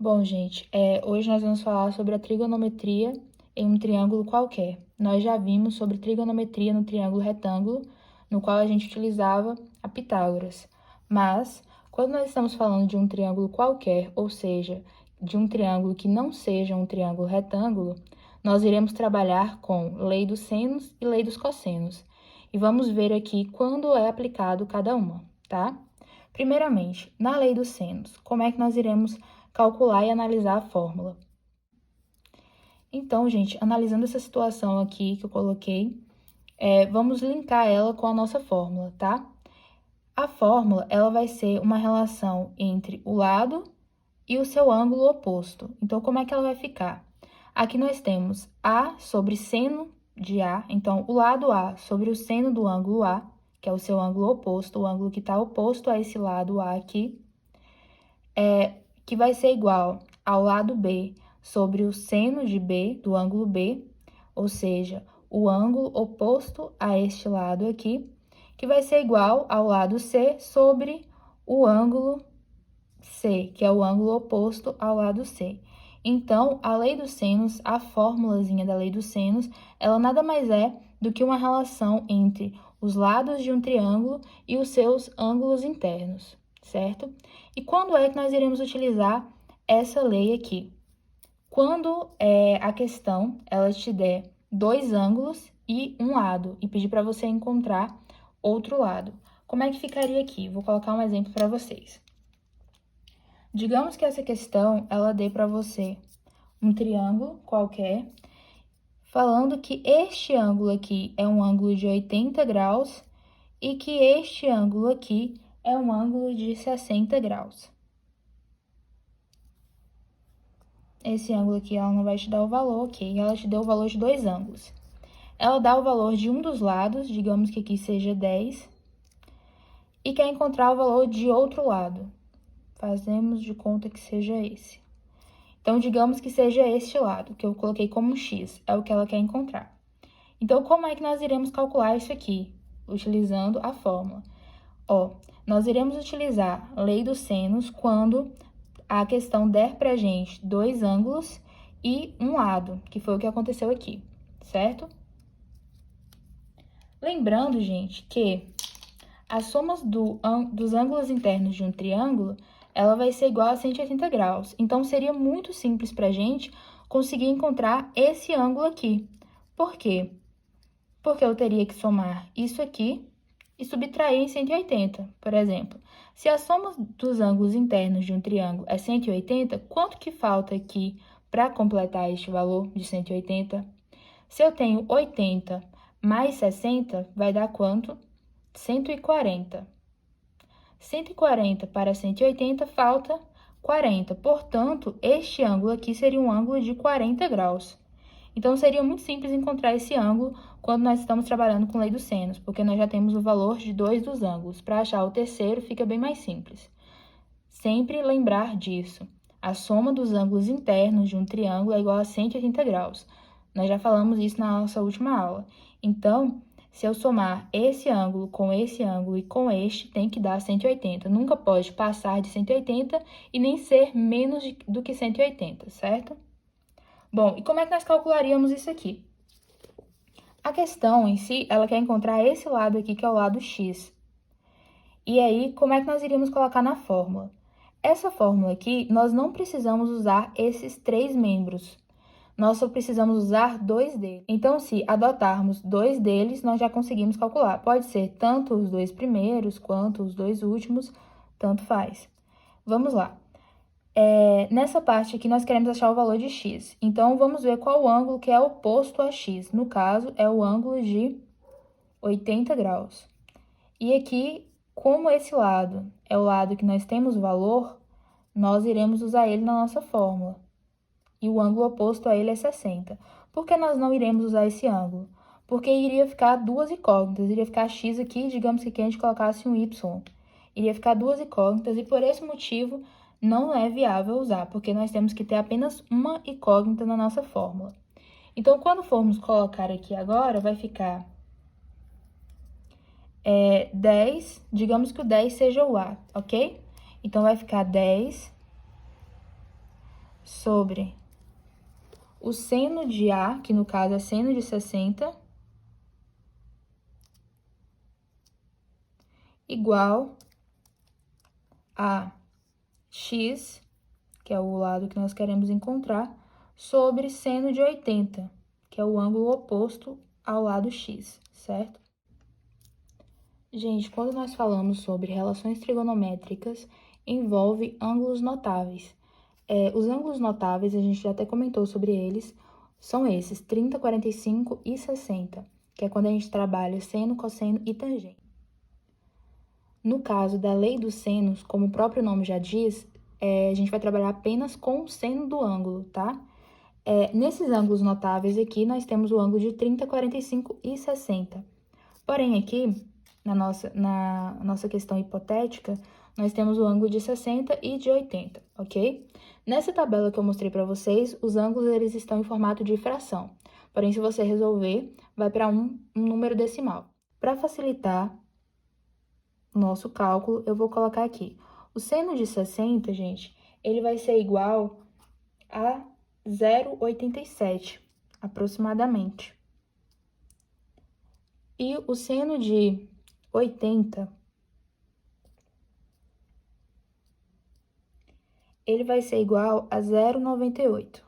Bom, gente, hoje nós vamos falar sobre a trigonometria em um triângulo qualquer. Nós já vimos sobre trigonometria no triângulo retângulo, no qual a gente utilizava a Pitágoras. Mas, quando nós estamos falando de um triângulo qualquer, ou seja, de um triângulo que não seja um triângulo retângulo, nós iremos trabalhar com lei dos senos e lei dos cossenos. E vamos ver aqui quando é aplicado cada uma, tá? Primeiramente, na lei dos senos, como é que nós iremos calcular e analisar a fórmula? Então, gente, analisando essa situação aqui que eu coloquei, vamos linkar ela com a nossa fórmula, tá? A fórmula, ela vai ser uma relação entre o lado e o seu ângulo oposto. Então, como é que ela vai ficar? Aqui nós temos A sobre seno de A, então, o lado A sobre o seno do ângulo A, que é o seu ângulo oposto, o ângulo que está oposto a esse lado A aqui, que vai ser igual ao lado B sobre o seno de B, do ângulo B, ou seja, o ângulo oposto a este lado aqui, que vai ser igual ao lado C sobre o ângulo C, que é o ângulo oposto ao lado C. Então, a lei dos senos, a formulazinha da lei dos senos, ela nada mais é do que uma relação entre os lados de um triângulo e os seus ângulos internos, certo? E quando é que nós iremos utilizar essa lei aqui? Quando a questão ela te der dois ângulos e um lado e pedir para você encontrar outro lado. Como é que ficaria aqui? Vou colocar um exemplo para vocês. Digamos que essa questão ela dê para você um triângulo qualquer, falando que este ângulo aqui é um ângulo de 80 graus e que este ângulo aqui é um ângulo de 60 graus. Esse ângulo aqui, ela não vai te dar o valor, ok? Ela te deu o valor de dois ângulos. Ela dá o valor de um dos lados, digamos que aqui seja 10, e quer encontrar o valor de outro lado. Fazemos de conta que seja esse. Então, digamos que seja este lado, que eu coloquei como x, é o que ela quer encontrar. Então, como é que nós iremos calcular isso aqui? Utilizando a fórmula. Nós iremos utilizar a lei dos senos quando a questão der pra gente dois ângulos e um lado, que foi o que aconteceu aqui, certo? Lembrando, gente, que as somas dos ângulos internos de um triângulo, ela vai ser igual a 180 graus. Então, seria muito simples para a gente conseguir encontrar esse ângulo aqui. Por quê? Porque eu teria que somar isso aqui e subtrair em 180, por exemplo. Se a soma dos ângulos internos de um triângulo é 180, quanto que falta aqui para completar este valor de 180? Se eu tenho 80 mais 60, vai dar quanto? 140. 140 para 180 falta 40. Portanto, este ângulo aqui seria um ângulo de 40 graus. Então, seria muito simples encontrar esse ângulo quando nós estamos trabalhando com lei dos senos, porque nós já temos o valor de dois dos ângulos. Para achar o terceiro, fica bem mais simples. Sempre lembrar disso. A soma dos ângulos internos de um triângulo é igual a 180 graus. Nós já falamos isso na nossa última aula. Então, se eu somar esse ângulo e com este, tem que dar 180. Nunca pode passar de 180 e nem ser menos do que 180, certo? Bom, e como é que nós calcularíamos isso aqui? A questão em si, ela quer encontrar esse lado aqui, que é o lado x. E aí, como é que nós iríamos colocar na fórmula? Essa fórmula aqui, nós não precisamos usar esses três membros. Nós só precisamos usar dois deles. Então, se adotarmos dois deles, nós já conseguimos calcular. Pode ser tanto os dois primeiros quanto os dois últimos, tanto faz. Vamos lá. Nessa parte aqui, nós queremos achar o valor de x. Então, vamos ver qual o ângulo que é oposto a x. No caso, é o ângulo de 80 graus. E aqui, como esse lado é o lado que nós temos o valor, nós iremos usar ele na nossa fórmula. E o ângulo oposto a ele é 60. Por que nós não iremos usar esse ângulo? Porque iria ficar duas incógnitas. Iria ficar x aqui, digamos que aqui a gente colocasse um y. Iria ficar duas incógnitas e por esse motivo não é viável usar, porque nós temos que ter apenas uma incógnita na nossa fórmula. Então, quando formos colocar aqui agora, vai ficar 10, digamos que o 10 seja o A, ok? Então, vai ficar 10 sobre o seno de A, que no caso é seno de 60, igual a x, que é o lado que nós queremos encontrar, sobre seno de 80, que é o ângulo oposto ao lado x, certo? Gente, quando nós falamos sobre relações trigonométricas, envolve ângulos notáveis. Os ângulos notáveis, a gente já até comentou sobre eles, são esses, 30, 45 e 60, que é quando a gente trabalha seno, cosseno e tangente. No caso da lei dos senos, como o próprio nome já diz, a gente vai trabalhar apenas com o seno do ângulo, tá? Nesses ângulos notáveis aqui, nós temos o ângulo de 30, 45 e 60. Porém, aqui, na nossa questão hipotética, nós temos o ângulo de 60 e de 80, ok? Nessa tabela que eu mostrei para vocês, os ângulos eles estão em formato de fração. Porém, se você resolver, vai para um número decimal. Para facilitar o nosso cálculo, eu vou colocar aqui. O seno de 60, gente, ele vai ser igual a 0,87, aproximadamente. E o seno de 80, ele vai ser igual a 0,98,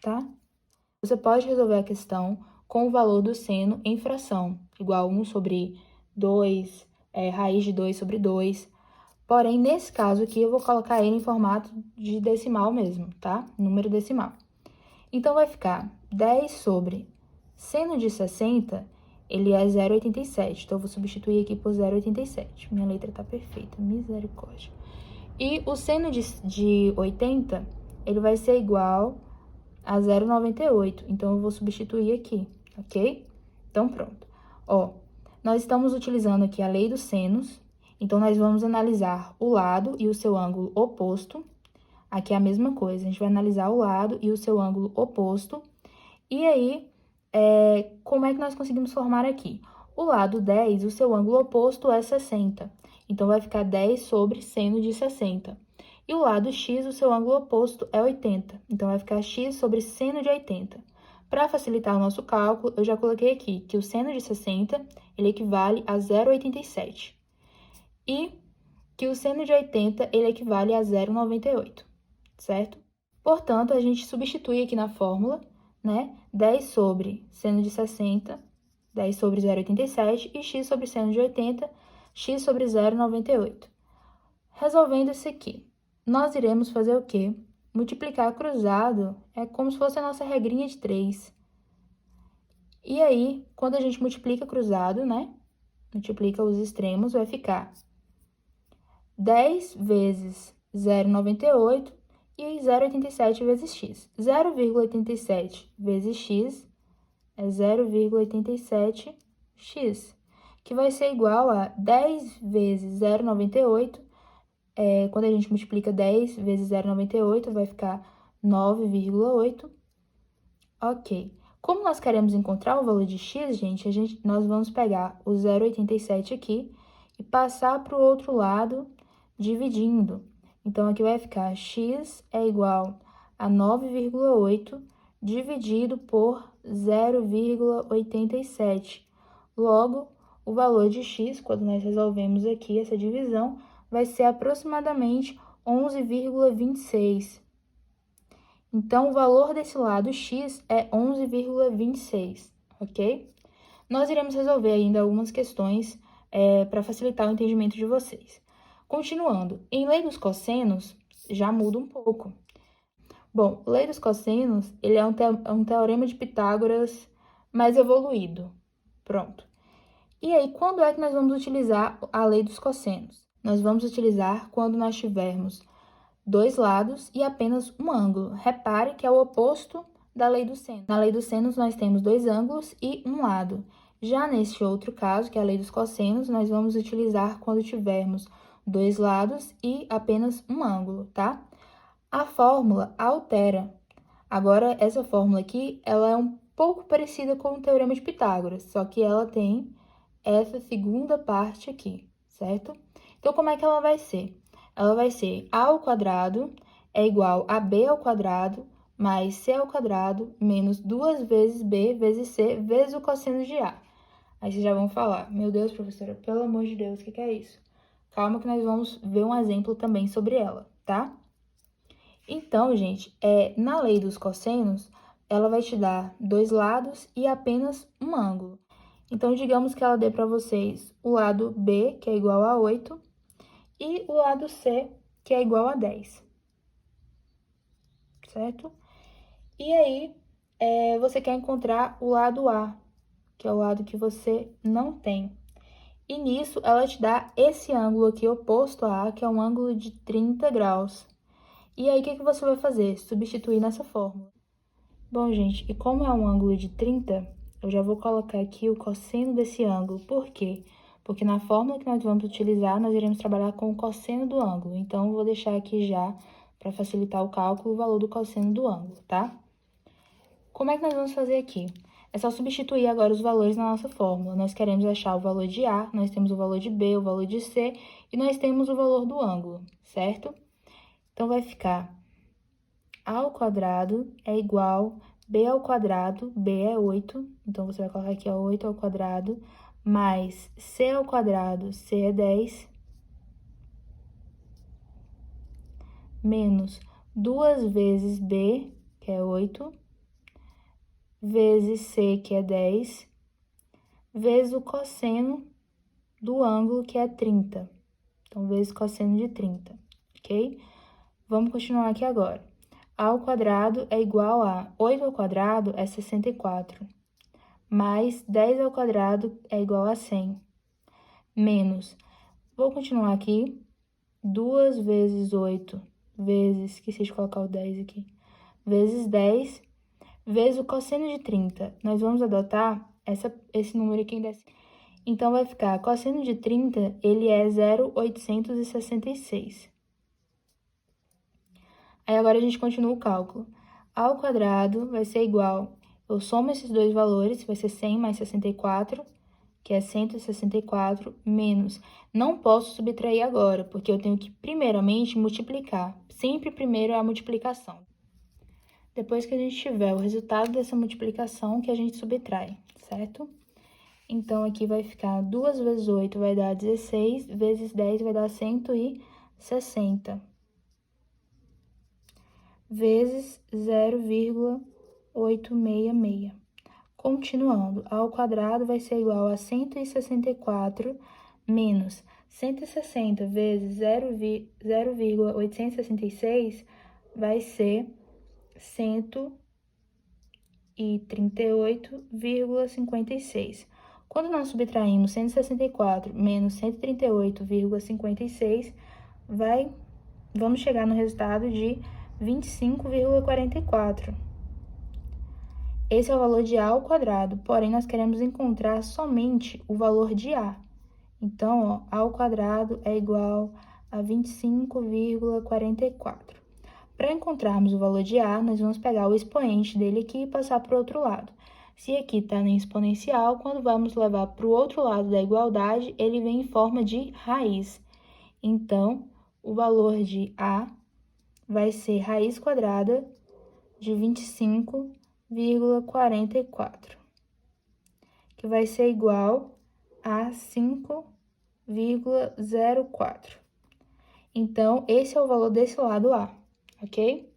tá? Você pode resolver a questão com o valor do seno em fração, igual 1 sobre 2, raiz de 2 sobre 2. Porém, nesse caso aqui, eu vou colocar ele em formato de decimal mesmo, tá? Número decimal. Então, vai ficar 10 sobre seno de 60, ele é 0,87. Então, eu vou substituir aqui por 0,87. Minha letra tá perfeita, misericórdia. E o seno de 80, ele vai ser igual a 0,98. Então, eu vou substituir aqui, ok? Então, pronto. Ó, nós estamos utilizando aqui a lei dos senos. Então, nós vamos analisar o lado e o seu ângulo oposto. Aqui é a mesma coisa, a gente vai analisar o lado e o seu ângulo oposto. E aí, como é que nós conseguimos formar aqui? O lado 10, o seu ângulo oposto é 60. Então, vai ficar 10 sobre seno de 60. E o lado x, o seu ângulo oposto é 80. Então, vai ficar x sobre seno de 80. Para facilitar o nosso cálculo, eu já coloquei aqui que o seno de 60, ele equivale a 0,87. E que o seno de 80, ele equivale a 0,98, certo? Portanto, a gente substitui aqui na fórmula, né? 10 sobre seno de 60, 10 sobre 0,87 e x sobre seno de 80, x sobre 0,98. Resolvendo isso aqui, nós iremos fazer o quê? Multiplicar cruzado é como se fosse a nossa regrinha de 3. E aí, quando a gente multiplica cruzado, né? Multiplica os extremos, vai ficar 10 vezes 0,98 e 0,87 vezes x. 0,87 vezes x é 0,87x, que vai ser igual a 10 vezes 0,98. Quando a gente multiplica 10 vezes 0,98, vai ficar 9,8. Ok. Como nós queremos encontrar o valor de x, gente, nós vamos pegar o 0,87 aqui e passar para o outro lado, dividindo. Então, aqui vai ficar x é igual a 9,8 dividido por 0,87. Logo, o valor de x, quando nós resolvemos aqui essa divisão, vai ser aproximadamente 11,26. Então, o valor desse lado x é 11,26, ok? Nós iremos resolver ainda algumas questões para facilitar o entendimento de vocês. Continuando, em lei dos cossenos, já muda um pouco. Bom, lei dos cossenos, ele é um teorema de Pitágoras mais evoluído. Pronto. E aí, quando é que nós vamos utilizar a lei dos cossenos? Nós vamos utilizar quando nós tivermos dois lados e apenas um ângulo. Repare que é o oposto da lei dos senos. Na lei dos senos, nós temos dois ângulos e um lado. Já neste outro caso, que é a lei dos cossenos, nós vamos utilizar quando tivermos dois lados e apenas um ângulo, tá? A fórmula altera. Agora, essa fórmula aqui, ela é um pouco parecida com o teorema de Pitágoras, só que ela tem essa segunda parte aqui, certo? Então, como é que ela vai ser? Ela vai ser a ao quadrado é igual a b ao quadrado mais c ao quadrado menos 2 vezes b vezes c vezes o cosseno de a. Aí vocês já vão falar, meu Deus, professora, pelo amor de Deus, o que é isso? Calma que nós vamos ver um exemplo também sobre ela, tá? Então, gente, na lei dos cossenos, ela vai te dar dois lados e apenas um ângulo. Então, digamos que ela dê para vocês o lado B, que é igual a 8, e o lado C, que é igual a 10. Certo? E aí, você quer encontrar o lado A, que é o lado que você não tem. E nisso, ela te dá esse ângulo aqui oposto a A, que é um ângulo de 30 graus. E aí, o que você vai fazer? Substituir nessa fórmula. Bom, gente, e como é um ângulo de 30, eu já vou colocar aqui o cosseno desse ângulo. Por quê? Porque na fórmula que nós vamos utilizar, nós iremos trabalhar com o cosseno do ângulo. Então, eu vou deixar aqui já, para facilitar o cálculo, o valor do cosseno do ângulo, tá? Como é que nós vamos fazer aqui? É só substituir agora os valores na nossa fórmula. Nós queremos achar o valor de A, nós temos o valor de B, o valor de C, e nós temos o valor do ângulo, certo? Então, vai ficar A ao quadrado é igual B ao quadrado, B é 8, então você vai colocar aqui, ó, 8 ao quadrado, mais C ao quadrado, C é 10, menos 2 vezes B, que é 8, vezes C, que é 10, vezes o cosseno do ângulo, que é 30. Então, vezes cosseno de 30, ok? Vamos continuar aqui agora. A ao quadrado é igual a 8 ao quadrado é 64, mais 10 ao quadrado é igual a 100, menos, vou continuar aqui, 2 vezes 8, vezes, esqueci de colocar o 10 aqui, vezes 10, vezes o cosseno de 30. Nós vamos adotar esse número aqui em décimo. Então, vai ficar, cosseno de 30, ele é 0,866. Aí, agora a gente continua o cálculo. A ao quadrado vai ser igual, eu somo esses dois valores, vai ser 100 mais 64, que é 164, menos, não posso subtrair agora, porque eu tenho que, primeiramente, multiplicar. Sempre primeiro é a multiplicação. Depois que a gente tiver o resultado dessa multiplicação, que a gente subtrai, certo? Então, aqui vai ficar 2 vezes 8 vai dar 16, vezes 10 vai dar 160, vezes 0,866. Continuando, A ao quadrado vai ser igual a 164 menos 160 vezes 0,866 vai ser 138,56. Quando nós subtraímos 164 menos 138,56, vamos chegar no resultado de 25,44. Esse é o valor de A ao quadrado, porém, nós queremos encontrar somente o valor de A. Então, ó, A ao quadrado é igual a 25,44. Para encontrarmos o valor de A, nós vamos pegar o expoente dele aqui e passar para o outro lado. Se aqui está em exponencial, quando vamos levar para o outro lado da igualdade, ele vem em forma de raiz. Então, o valor de A vai ser raiz quadrada de 25,44, que vai ser igual a 5,04. Então, esse é o valor desse lado A, ok?